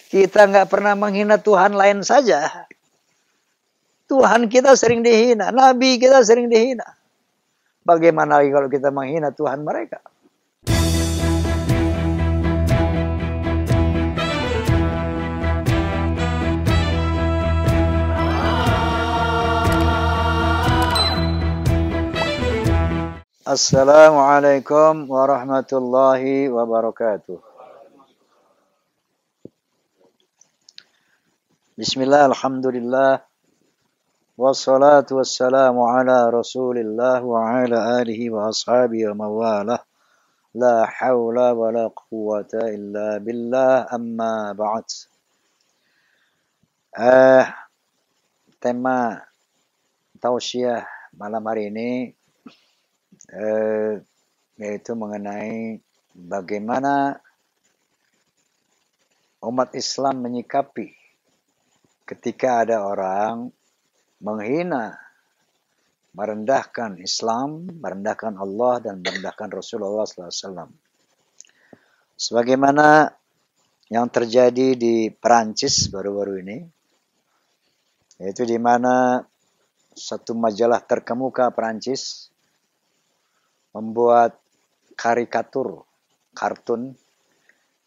Kita nggak pernah menghina Tuhan lain saja. Tuhan kita sering dihina, Nabi kita sering dihina. Bagaimana lagi kalau kita menghina Tuhan mereka? Assalamualaikum warahmatullahi wabarakatuh. Bismillah, alhamdulillah. Wassalatu wassalamu ala rasulillah wa ala alihi wa ashabihi wa mawalah. La hawla wa la quwwata illa billah, amma ba'd. Tema tausiah malam hari ini yaitu mengenai bagaimana umat Islam menyikapi ketika ada orang menghina, merendahkan Islam, merendahkan Allah, dan merendahkan Rasulullah SAW. Sebagaimana yang terjadi di Perancis baru-baru ini, yaitu di mana satu majalah terkemuka Perancis membuat karikatur, kartun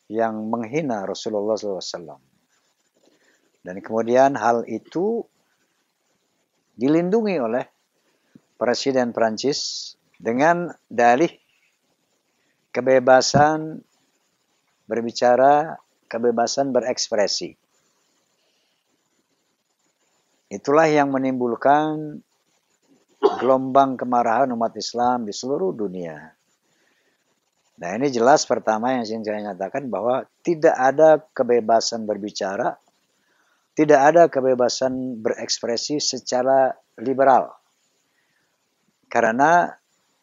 yang menghina Rasulullah SAW. Dan kemudian hal itu dilindungi oleh Presiden Prancis dengan dalih kebebasan berbicara, kebebasan berekspresi. Itulah yang menimbulkan gelombang kemarahan umat Islam di seluruh dunia. Nah, ini jelas pertama yang ingin saya nyatakan bahwa tidak ada kebebasan berbicara, tidak ada kebebasan berekspresi secara liberal. Karena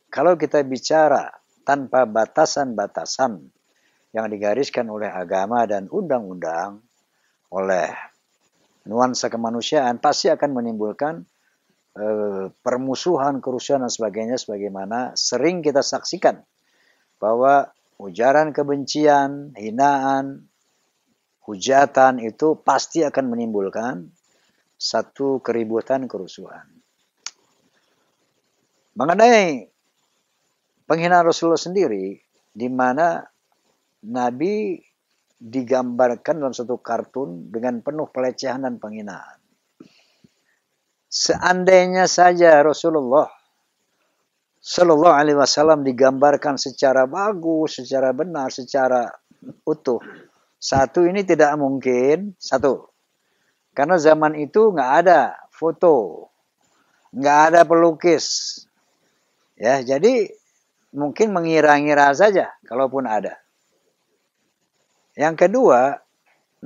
kalau kita bicara tanpa batasan-batasan yang digariskan oleh agama dan undang-undang, oleh nuansa kemanusiaan, pasti akan menimbulkan permusuhan, kerusuhan, dan sebagainya, sebagaimana sering kita saksikan bahwa ujaran kebencian, hinaan, hujatan itu pasti akan menimbulkan satu keributan, kerusuhan. Mengenai penghinaan Rasulullah sendiri, di mana Nabi digambarkan dalam satu kartun dengan penuh pelecehan dan penghinaan. Seandainya saja Rasulullah Sallallahu Alaihi Wasallam digambarkan secara bagus, secara benar, secara utuh, satu, ini tidak mungkin. Satu, karena zaman itu nggak ada foto, nggak ada pelukis, ya. Jadi mungkin mengira-ngira saja, kalaupun ada. Yang kedua,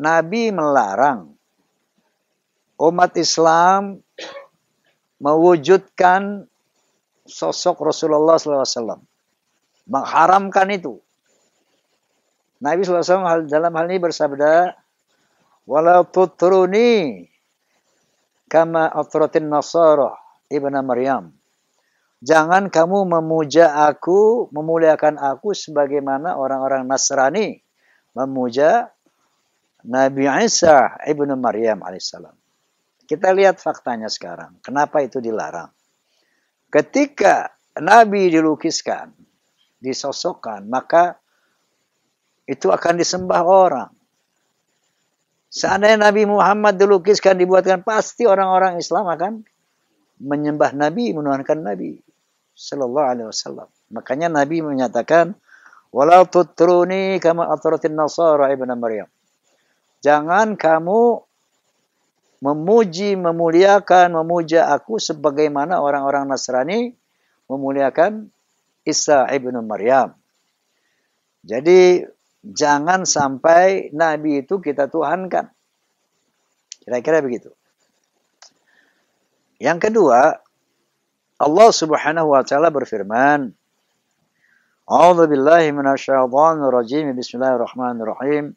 Nabi melarang umat Islam mewujudkan sosok Rasulullah SAW, mengharamkan itu. Nabi SAW dalam hal ini bersabda, "Wala tutruni kama atratin nasara ibna Maryam." Jangan kamu memuja aku, memuliakan aku sebagaimana orang-orang Nasrani memuja Nabi Isa ibnu Maryam alaihissalam. Kita lihat faktanya sekarang. Kenapa itu dilarang? Ketika Nabi dilukiskan, disosokkan, maka itu akan disembah orang. Seandainya Nabi Muhammad dilukiskan, dibuatkan, pasti orang-orang Islam akan menyembah Nabi, menuhankan Nabi Sallallahu Alaihi Wasallam. Makanya Nabi menyatakan, "Walau tutruni kama atratin nasara ibna Maryam." Jangan kamu memuji, memuliakan, memuja aku sebagaimana orang-orang Nasrani memuliakan Isa ibnu Maryam. Jadi jangan sampai Nabi itu kita tuhankan. Kira-kira begitu. Yang kedua, Allah Subhanahu wa taala berfirman, "A'udzu billahi minasyaitonir rajim. Bismillahirrahmanirrahim.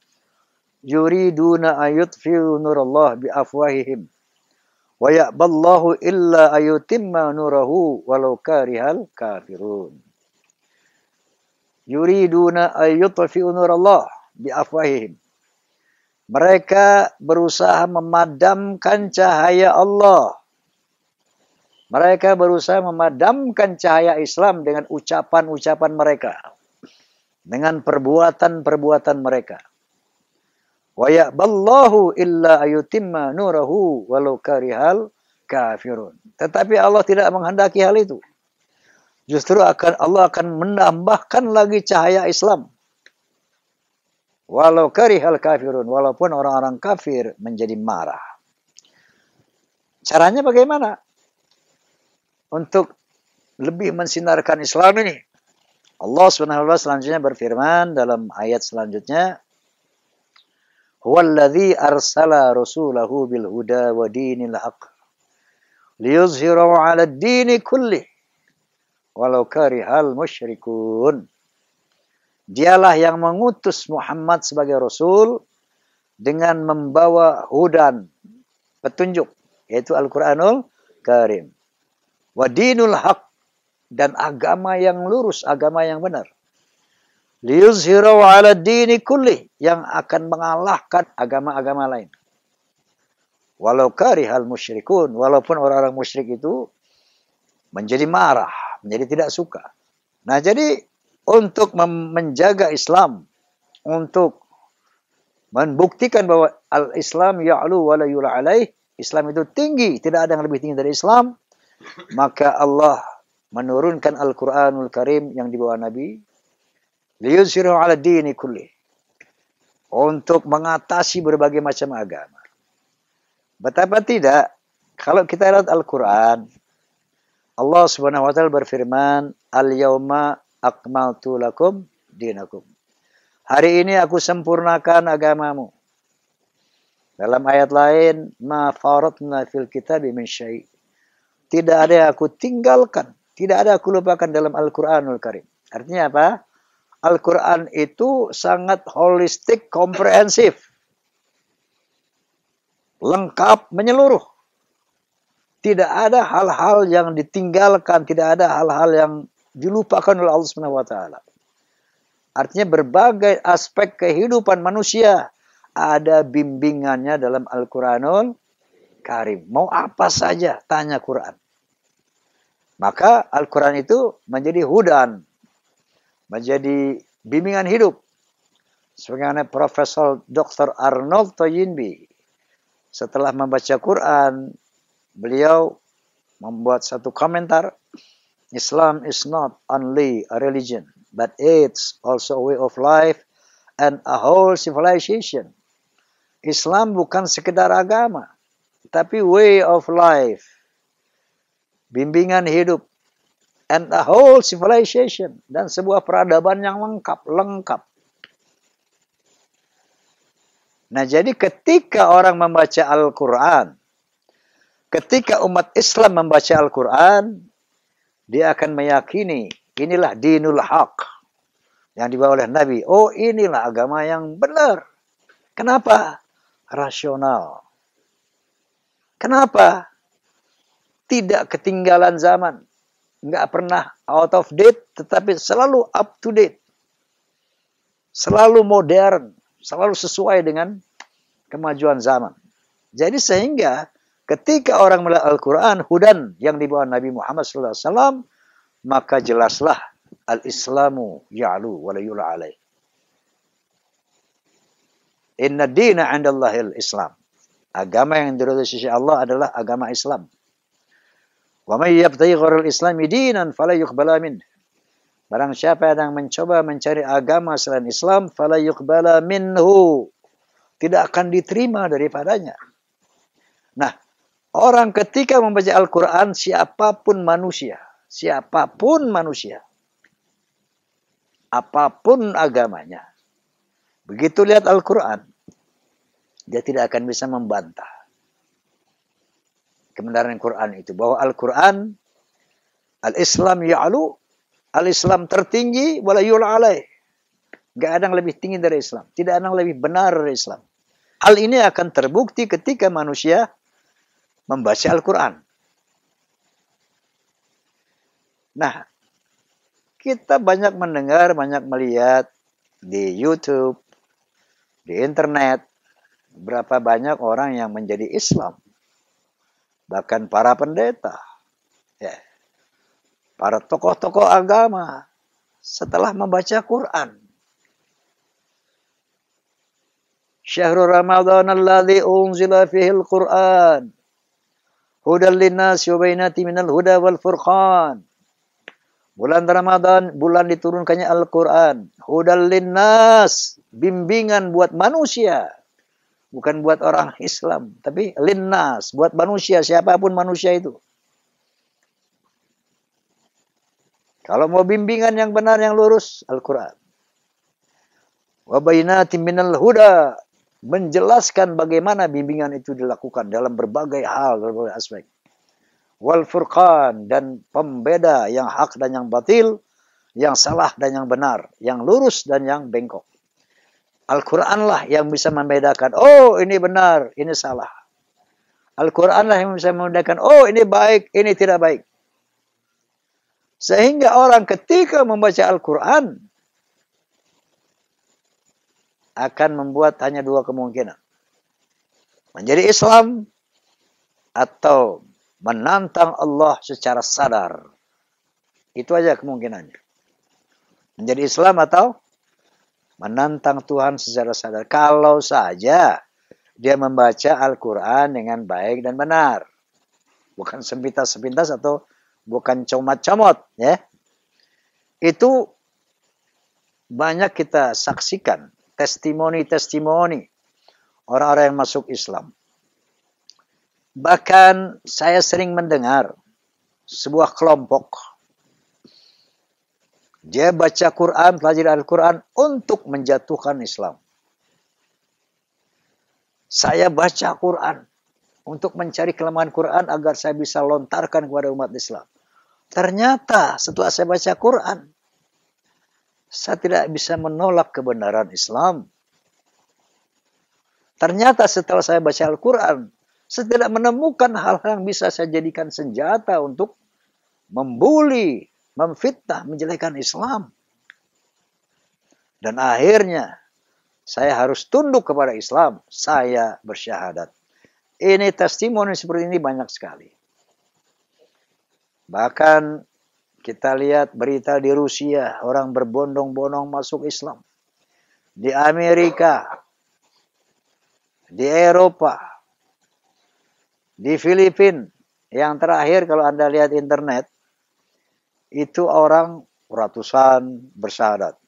Yuriduna ayutfi'u nurallah biafwahihim wa ya'ballahu illa ayutimma nurahu walau karihal kafirun." Yuriduna ayutfi'u nurallah biafwahihim. Mereka berusaha memadamkan cahaya Allah. Mereka berusaha memadamkan cahaya Islam dengan ucapan-ucapan mereka. Dengan perbuatan-perbuatan mereka. Wa ya'ballahu illa ayutimma nurahu walau karihal kafirun. Tetapi Allah tidak menghendaki hal itu. Justru Allah akan menambahkan lagi cahaya Islam. Walau karihal kafirun. Walaupun orang-orang kafir menjadi marah. Caranya bagaimana? Untuk lebih mensinarkan Islam ini. Allah SWT selanjutnya berfirman dalam ayat selanjutnya. Huwallazi arsala rasulahu bil huda wa dinil haqq. Liyuzhirahu ala dini kullih. Walau karihal musyrikun. Dialah yang mengutus Muhammad sebagai Rasul dengan membawa hudan, petunjuk, yaitu Al-Quranul Karim. Wa dinul haq, dan agama yang lurus, agama yang benar. Liyuzhirahu ala dini kulli, yang akan mengalahkan agama-agama lain. Walau karihal musyrikun, walaupun orang-orang musyrik itu menjadi marah, menjadi tidak suka. Nah, jadi untuk menjaga Islam, untuk membuktikan bahwa al-Islam ya'lu wa la yula alaih, Islam itu tinggi, tidak ada yang lebih tinggi dari Islam, maka Allah menurunkan Al-Quranul Karim yang dibawa Nabi, liyuzhirahu ala dini kulli, untuk mengatasi berbagai macam agama. Betapa tidak, kalau kita lihat Al-Quran, Allah Subhanahu wa taala berfirman, al-yauma akmaltu lakum dinakum. Hari ini aku sempurnakan agamamu. Dalam ayat lain, ma faratna fil kitabi min syai'. Tidak ada yang aku tinggalkan, tidak ada aku lupakan dalam Al-Quranul Karim. Artinya apa? Al-Quran itu sangat holistik, komprehensif. Lengkap, menyeluruh. Tidak ada hal-hal yang ditinggalkan, tidak ada hal-hal yang dilupakan oleh Allah Subhanahu wa taala. Artinya berbagai aspek kehidupan manusia ada bimbingannya dalam Al-Quranul Karim. Mau apa saja, tanya Quran. Maka Al-Quran itu menjadi hudan, menjadi bimbingan hidup. Sebagaimana Profesor Dr. Arnold Toynbee, setelah membaca Quran, beliau membuat satu komentar, Islam is not only a religion, but it's also a way of life and a whole civilization. Islam bukan sekedar agama, tapi way of life, bimbingan hidup, and a whole civilization, dan sebuah peradaban yang lengkap. Nah, jadi ketika orang membaca Al-Quran, ketika umat Islam membaca Al-Quran, dia akan meyakini inilah dinul haq yang dibawa oleh Nabi. Oh, inilah agama yang benar. Kenapa? Rasional. Kenapa? Tidak ketinggalan zaman. Nggak pernah out of date, tetapi selalu up to date. Selalu modern. Selalu sesuai dengan kemajuan zaman. Jadi sehingga ketika orang melihat Al-Quran, hudan yang dibawa Nabi Muhammad SAW, maka jelaslah al-Islamu ya'lu wa la yula alaih. Inna dina 'indallahil Islam. Agama yang diridhai sisi Allah adalah agama Islam. Wa may yabtaghi ghairal islami dinan fala yuqbala min. Barang siapa yang mencoba mencari agama selain Islam, fala yuqbala minhu. Tidak akan diterima daripadanya. Nah, orang ketika membaca Al-Quran, siapapun manusia, apapun agamanya, begitu lihat Al-Quran, dia tidak akan bisa membantah kebenaran Quran itu. Bahwa Al-Quran, al-Islam ya'lu, al-Islam tertinggi, wala yula alaih. Gak ada yang lebih tinggi dari Islam. Tidak ada yang lebih benar dari Islam. Hal ini akan terbukti ketika manusia membaca Al-Quran. Nah, kita banyak mendengar, banyak melihat di YouTube, di internet, Berapa banyak orang yang menjadi Islam, bahkan para pendeta, ya, para tokoh-tokoh agama setelah membaca Quran. Syahrul Ramadan alladzi unzila fihi al-Quran hudal linnas wa bainati minal huda wal furqan. Bulan Ramadan, bulan diturunkannya Al-Quran. Hudal linnas, bimbingan buat manusia. Bukan buat orang Islam, tapi linnas, buat manusia, siapapun manusia itu. Kalau mau bimbingan yang benar, yang lurus, Al-Quran. Wa bainatin minal huda, menjelaskan bagaimana bimbingan itu dilakukan dalam berbagai hal, berbagai aspek. Wal furqan, dan pembeda yang hak dan yang batil, yang salah dan yang benar, yang lurus dan yang bengkok. Al-Quran lah yang bisa membedakan, oh ini benar, ini salah. Al-Quran lah yang bisa membedakan, oh ini baik, ini tidak baik. Sehingga orang ketika membaca Al-Quran akan membuat hanya dua kemungkinan. Menjadi Islam atau menantang Allah secara sadar. Itu aja kemungkinannya. Menjadi Islam atau menantang Tuhan secara sadar. Kalau saja dia membaca Al-Quran dengan baik dan benar. Bukan sepintas-sepintas atau bukan comot-comot. Ya. Itu banyak kita saksikan. Testimoni-testimoni orang-orang yang masuk Islam. Bahkan saya sering mendengar sebuah kelompok. Dia baca Quran, pelajari Al-Quran untuk menjatuhkan Islam. Saya baca Quran untuk mencari kelemahan Quran agar saya bisa lontarkan kepada umat Islam. Ternyata setelah saya baca Quran, saya tidak bisa menolak kebenaran Islam. Ternyata setelah saya baca Al-Quran, saya tidak menemukan hal-hal yang bisa saya jadikan senjata untuk membuli, memfitnah, menjelekan Islam. Dan akhirnya, saya harus tunduk kepada Islam. Saya bersyahadat. Ini testimoni seperti ini banyak sekali. Bahkan kita lihat berita di Rusia, orang berbondong-bondong masuk Islam. Di Amerika, di Eropa, di Filipina, yang terakhir kalau Anda lihat internet, itu orang ratusan bersyahadat.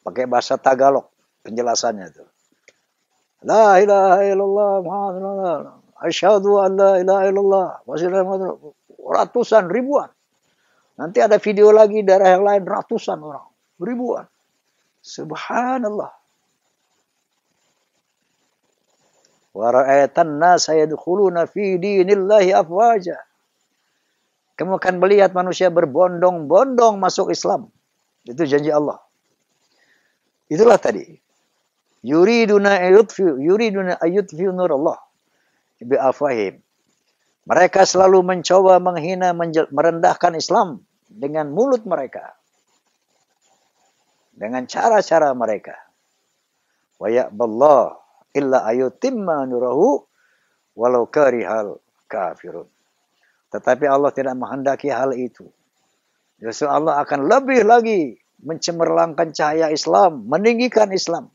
Pakai bahasa Tagalog penjelasannya itu. La ilaha illallah Muhammadur Rasulullah. Asyhadu an la ilaha illallah. Ratusan, ribuan. Nanti ada video lagi daerah yang lain ratusan orang, ribuan. Subhanallah. Wa ra'aitan nasa yadkhuluna fi dinillahi afwaja. Kamu akan melihat manusia berbondong-bondong masuk Islam. Itu janji Allah. Itulah tadi. Yuriduna ayutfi'u nur Allah bi afwahim. Mereka selalu mencoba menghina, merendahkan Islam dengan mulut mereka. Dengan cara-cara mereka. Wa ya'ballah illa ayutimma nurahu walau karihal kafirun. Tetapi Allah tidak menghendaki hal itu. Justru Allah akan lebih lagi mencemerlangkan cahaya Islam, meninggikan Islam.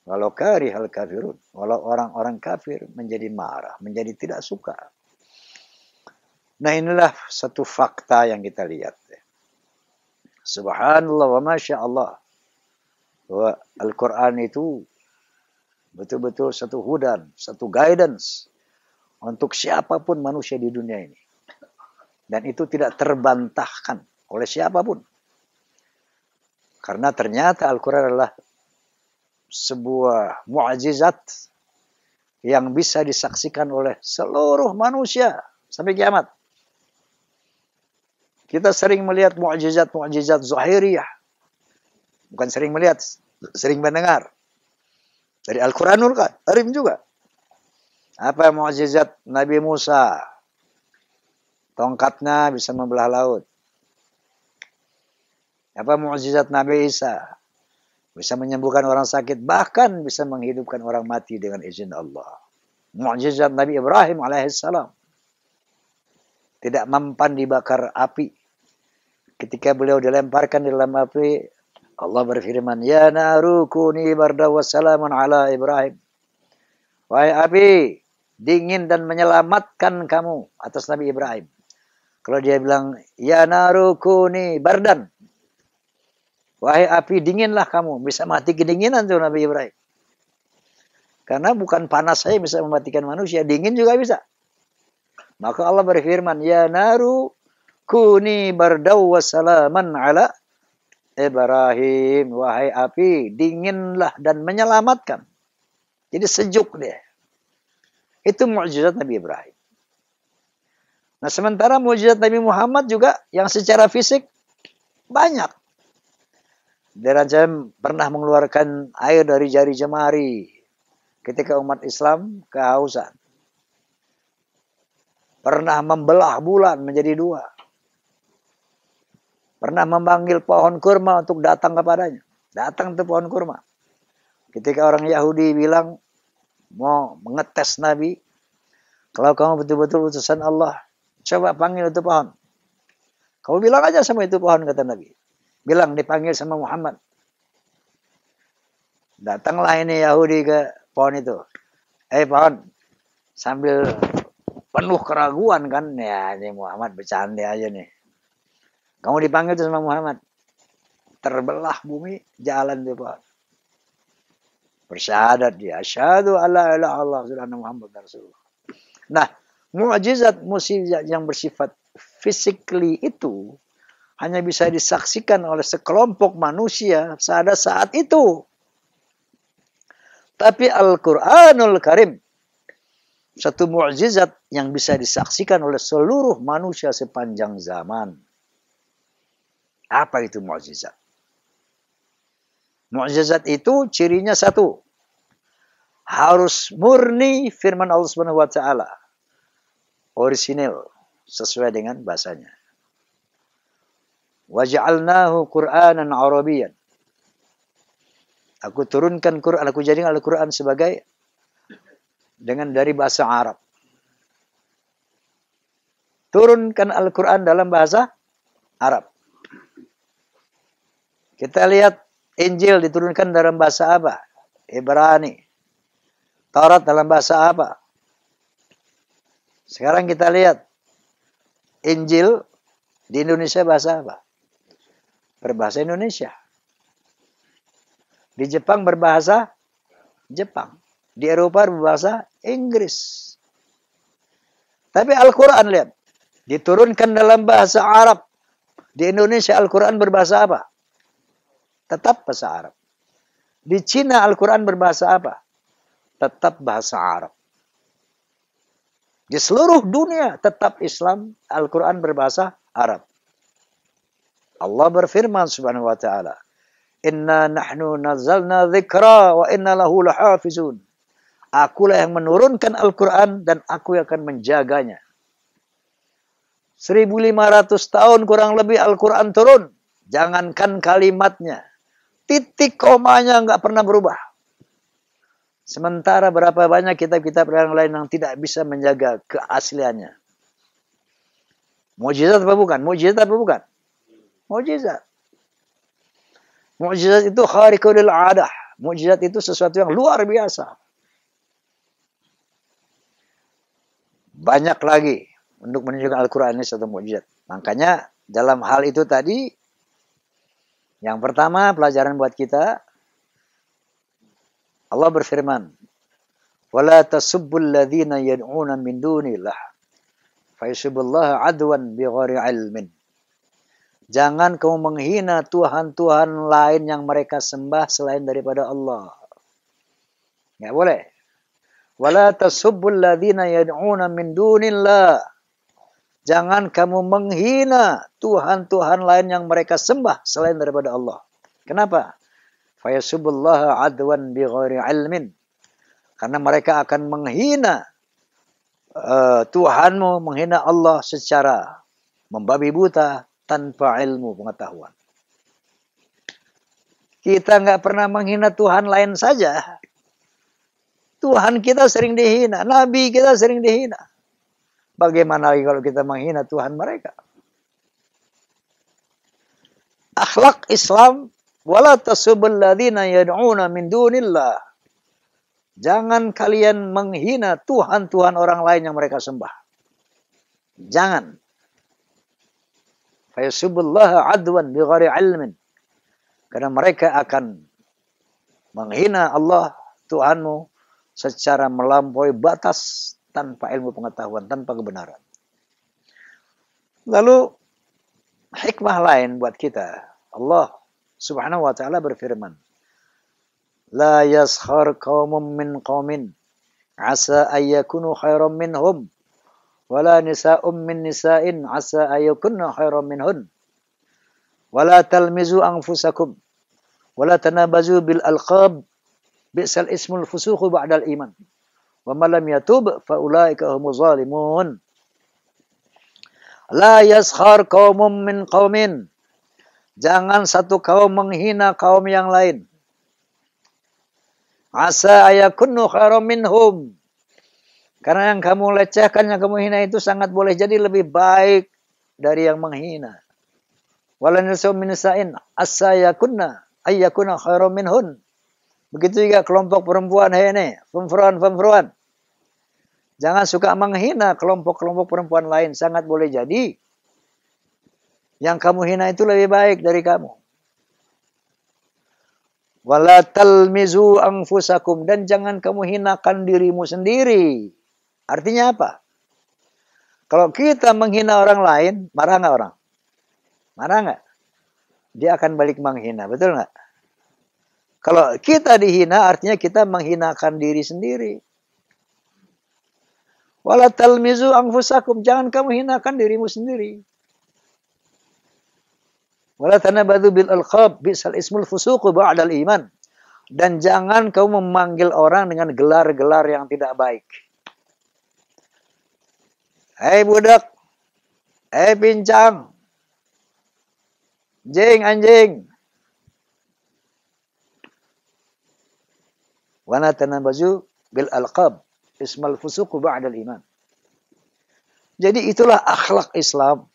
Walau karihal kafirun, walau orang-orang kafir menjadi marah, menjadi tidak suka. Nah, inilah satu fakta yang kita lihat. Subhanallah wa masya Allah. Bahwa Al-Quran itu betul-betul satu hudan, satu guidance untuk siapapun manusia di dunia ini. Dan itu tidak terbantahkan oleh siapapun. Karena ternyata Al-Quran adalah sebuah mukjizat yang bisa disaksikan oleh seluruh manusia sampai kiamat. Kita sering melihat mukjizat zahiriyah. Bukan sering melihat, sering mendengar. Dari Al-Quranul Karim juga. Apa mukjizat Nabi Musa? Tongkatnya bisa membelah laut. Apa mukjizat Nabi Isa? bisa menyembuhkan orang sakit, bahkan bisa menghidupkan orang mati dengan izin Allah. Mukjizat Nabi Ibrahim alaihissalam. Tidak mempan dibakar api. Ketika beliau dilemparkan di dalam api, Allah berfirman, "Ya naru kuni barda wa salamun ala Ibrahim." Wahai api, dingin dan menyelamatkan kamu atas Nabi Ibrahim. Kalau dia bilang, "Ya naru kuni bardan." Wahai api, dinginlah kamu. Bisa mati kedinginan tuh Nabi Ibrahim. Karena bukan panas saja bisa mematikan manusia, dingin juga bisa. Maka Allah berfirman, "Ya naru kuni bardaw wa salaman ala Ibrahim." Wahai api, dinginlah dan menyelamatkan. Jadi sejuk dia. Itu mukjizat Nabi Ibrahim. Nah, sementara mukjizat Nabi Muhammad juga yang secara fisik banyak. Dia pernah mengeluarkan air dari jari jemari ketika umat Islam kehausan. Pernah membelah bulan menjadi dua. Pernah memanggil pohon kurma untuk datang kepadanya. Datang ke pohon kurma. Ketika orang Yahudi bilang mau mengetes Nabi, kalau kamu betul-betul utusan Allah, coba panggil itu pohon. Kamu bilang aja sama itu pohon, kata Nabi. Bilang dipanggil sama Muhammad. Datanglah ini Yahudi ke pohon itu. Pohon, sambil penuh keraguan kan, ya ini Muhammad bercanda aja nih. Kamu dipanggil itu sama Muhammad. Terbelah bumi, jalan itu pohon. Bersyahadat dia, asyhadu alla ilaha illallah wa anna Muhammad Rasulullah. Nah, mukjizat yang bersifat physically itu hanya bisa disaksikan oleh sekelompok manusia pada saat itu. Tapi Al-Quranul Karim, satu mukjizat yang bisa disaksikan oleh seluruh manusia sepanjang zaman. Apa itu mukjizat? Mukjizat itu cirinya satu. Harus murni firman Allah Subhanahu wa taala. Orisinil sesuai dengan bahasanya. Waja'alnahu Qur'anan Arabiyyan. Aku turunkan Quran, aku jadikan Al-Quran sebagai dari bahasa Arab. Turunkan Al-Quran dalam bahasa Arab. Kita lihat Injil diturunkan dalam bahasa apa? Ibrani. Taurat dalam bahasa apa? Sekarang kita lihat Injil di Indonesia bahasa apa? Berbahasa Indonesia. Di Jepang berbahasa Jepang. Di Eropa berbahasa Inggris. Tapi Al-Quran lihat. Diturunkan dalam bahasa Arab. Di Indonesia Al-Quran berbahasa apa? Tetap bahasa Arab. Di Cina Al-Quran berbahasa apa? Tetap bahasa Arab. Di seluruh dunia tetap Islam, Al-Quran berbahasa Arab. Allah berfirman subhanahu wa ta'ala, "Inna nahnu nazzalna dzikra wa inna lahu lahafizun." Akulah yang menurunkan Al-Quran dan aku yang akan menjaganya. 1500 tahun kurang lebih Al-Quran turun. Jangankan kalimatnya. Titik komanya nggak pernah berubah. Sementara berapa banyak kitab-kitab yang lain yang tidak bisa menjaga keasliannya. Mukjizat apa bukan? Mukjizat apa bukan? Mukjizat. Mukjizat itu khariqul lil 'adah. Mukjizat itu sesuatu yang luar biasa. Banyak lagi untuk menunjukkan Al-Quran ini satu mukjizat. Makanya dalam hal itu tadi, yang pertama pelajaran buat kita, Allah berfirman, "Wala tasubbul ladzina yad'una min dunillah, fayasubbullaha 'adwan bighairi 'ilmin." Jangan kamu menghina Tuhan-Tuhan lain yang mereka sembah selain daripada Allah. Nggak boleh. Wala tasubbul ladzina yad'una min dunillah. Jangan kamu menghina Tuhan-Tuhan lain yang mereka sembah selain daripada Allah. Kenapa? Fayasubbullaha 'adwan bighairi 'ilmin. Karena mereka akan menghina Tuhanmu, menghina Allah secara membabi buta tanpa ilmu pengetahuan. Kita nggak pernah menghina Tuhan lain saja. Tuhan kita sering dihina, Nabi kita sering dihina. Bagaimana lagi kalau kita menghina Tuhan mereka? Akhlak Islam, wala tasubul ladzina yad'una min dunillah. Jangan kalian menghina Tuhan-Tuhan orang lain yang mereka sembah. Jangan. Fayasubullaha adwan bighairi ilmin. Karena mereka akan menghina Allah, Tuhanmu, secara melampaui batas tanpa ilmu pengetahuan, tanpa kebenaran. Lalu, hikmah lain buat kita. Allah subhanahu wa ta'ala berfirman, La yaskhar qawmum min qawmin, asa ayyakunu khairam minhum, wala nisa'um min nisa'in, asa ayyakunna khairam minhun. Wala talmizu anfusakum, wala tanabazu bil alqab, bi'sal ismul fusuqu ba'dal iman. Wa man lam yatub fa ulaika humuz zalimun. La yaskhar qaumum min qaumin. Jangan satu kaum menghina kaum yang lain. Asa ayakunnu khairam minhum. Karena yang kamu lecehkan, yang kamu hina itu sangat boleh jadi lebih baik dari yang menghina. Walan yasum min nisa'in asa ayakunna khairam minhun. Begitu juga kelompok perempuan ini, perempuan. Jangan suka menghina kelompok-kelompok perempuan lain. Sangat boleh jadi yang kamu hina itu lebih baik dari kamu. Wala talmizu anfusakum. Dan jangan kamu hinakan dirimu sendiri. Artinya apa? Kalau kita menghina orang lain, marah nggak orang? Marah nggak? Dia akan balik menghina. Betul nggak? Kalau kita dihina, artinya kita menghinakan diri sendiri. Wala talmizu anfusakum. Jangan kamu hinakan dirimu sendiri. Wala tanabadhu bil alqab, bi'sal ismul fusuqu ba'dal iman. Dan jangan kamu memanggil orang dengan gelar-gelar yang tidak baik. Hei budak, hei pincang, jeng anjing. Wala tanabadhu bil alqab, ismal fusuqu ba'dal iman. Jadi itulah akhlak Islam.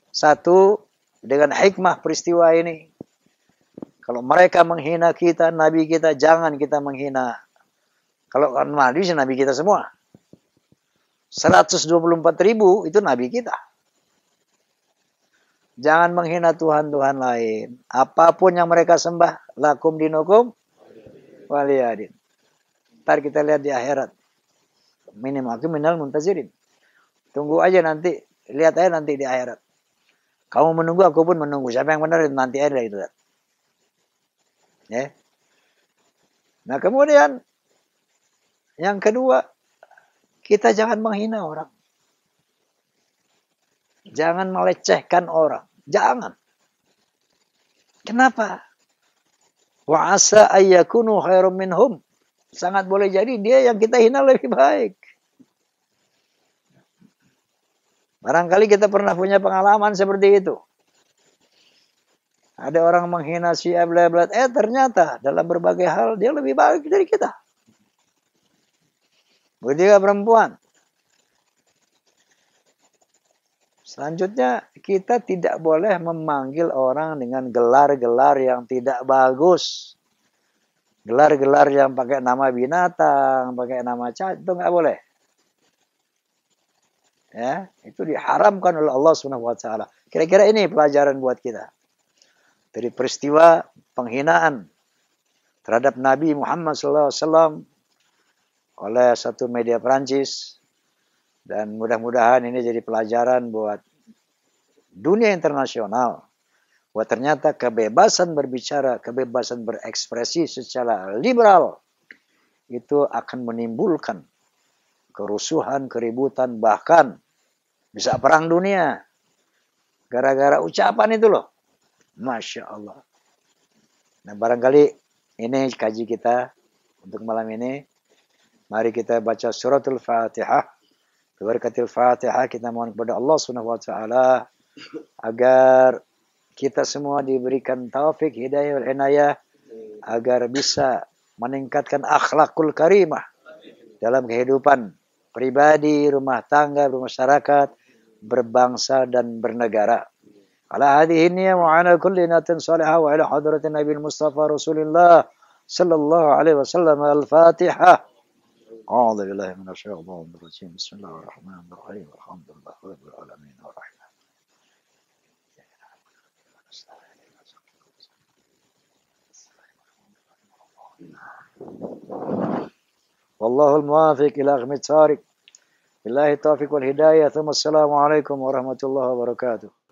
Satu, dengan hikmah peristiwa ini. Kalau mereka menghina kita, Nabi kita, jangan kita menghina. Kalau Nabi kita semua. 124.000 itu Nabi kita. Jangan menghina Tuhan-Tuhan lain. Apapun yang mereka sembah, lakum dinukum waliyadin. Ntar kita lihat di akhirat. Minimal minal muntazirin. Tunggu aja nanti. Lihat aja nanti di akhirat. Kamu menunggu, aku pun menunggu. Siapa yang benar nanti ada itu. Ya. Nah kemudian yang kedua, kita jangan menghina orang. Jangan melecehkan orang. Jangan. Kenapa? Wa asa ayyakunu khairum minhum. Sangat boleh jadi dia yang kita hina lebih baik. Barangkali kita pernah punya pengalaman seperti itu. Ada orang menghina si Abdullah. Ternyata dalam berbagai hal dia lebih baik dari kita. Begitu juga perempuan. Selanjutnya, kita tidak boleh memanggil orang dengan gelar-gelar yang tidak bagus. Gelar-gelar yang pakai nama binatang, pakai nama cacat, itu nggak boleh. Ya, itu diharamkan oleh Allah SWT. Kira-kira ini pelajaran buat kita. Dari peristiwa penghinaan terhadap Nabi Muhammad SAW oleh satu media Perancis. Dan mudah-mudahan ini jadi pelajaran buat dunia internasional. Bahwa ternyata kebebasan berbicara, kebebasan berekspresi secara liberal itu akan menimbulkan kerusuhan, keributan, bahkan bisa perang dunia. Gara-gara ucapan itu loh. Masya Allah. Nah barangkali ini kaji kita untuk malam ini. Mari kita baca suratul Fatihah. Berkatil Fatihah kita mohon kepada Allah SWT agar kita semua diberikan taufik, hidayah, wal inayah agar bisa meningkatkan akhlakul karimah dalam kehidupan pribadi, rumah tangga, bermasyarakat, berbangsa dan bernegara. Ala hadhihi niyyah wa ala kulli niyatin salihah wa ila hadratin Nabi Mustafa Rasulullah sallallahu alaihi wasallam. Al-Fatihah. A'udzu billahi minasyaitonir rajim. Bismillahirrahmanirrahim. Alhamdulillah rabbil alamin arrahman. والله الموافق إلى أغمد صارق بالله التوفيق والهداية ثم السلام عليكم ورحمة الله وبركاته.